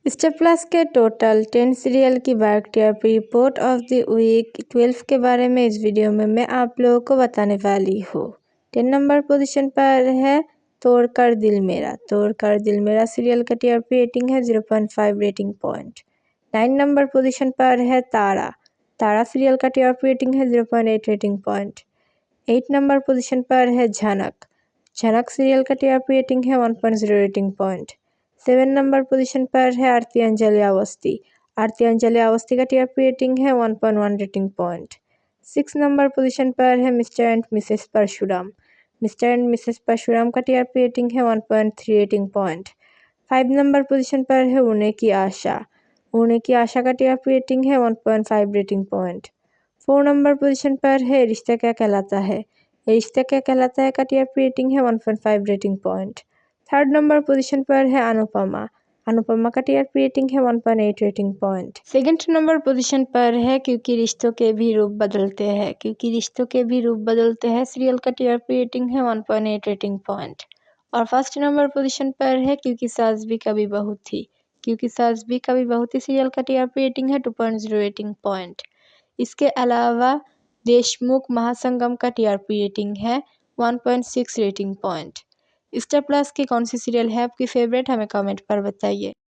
Star Plus के total 10 serial की biography report of the week 12 के बारे में इस वीडियो में मैं आप लोगों को बताने वाली हूँ। 10 नंबर पोजीशन पर है तोड़कर दिल मेरा। तोड़कर दिल मेरा सीरियल का टीआरपी रेटिंग है 0.5 रेटिंग पॉइंट। 9 नंबर पोजीशन पर है तारा। तारा सीरियल का टीआरपी रेटिंग है 0.8 रेटिंग पॉइंट। 8 नंबर पोजीशन पर है झनक। झनक सीरियल का टीआरपी रेटिंग है 1.0 रेटिंग पॉइंट। 7 नंबर पोजीशन पर है आरती अंजलि अवस्थी। आरती अंजलि अवस्थी का टीआरपी रेटिंग है 1.1 रेटिंग पॉइंट। 6 नंबर पोजीशन पर है Mr and Mrs Parshuram. Mr and Mrs Parshuram का टीआरपी रेटिंग है 1.3 रेटिंग पॉइंट। 5 नंबर पोजीशन पर है उड़ने की आशा। उड़ने की आशा का टीआरपी रेटिंग है 1.5 रेटिंग पॉइंट। 4 नंबर पोजीशन पर है रिश्ता क्या कहलाता है। रिश्ता क्या कहलाता है का टीआरपी रेटिंग है 1.5 rating point. 3rd number position पर है अनुपमा। अनुपमा का टीआरपी रेटिंग है 1.8 rating point. 2nd number position पर है क्योंकि रिश्तों के भी रूप बदलते हैं। क्योंकि रिश्तों के भी रूप बदलते हैं सीरियल का टीआरपी रेटिंग है 1.8 रेटिंग पॉइंट। और 1st नंबर पोजीशन पर है क्योंकि सास भी कभी बहू थी। क्योंकि सास भी कभी बहू थी सीरियल का टीआरपी रेटिंग है 2.0 रेटिंग पॉइंट। इसके अलावा देशमुख महासंगम का टीआरपी रेटिंग है 1.6 रेटिंग पॉइंट। स्टार प्लस की कौन सी सीरियल है आपकी फेवरेट, हमें कमेंट पर बताइए।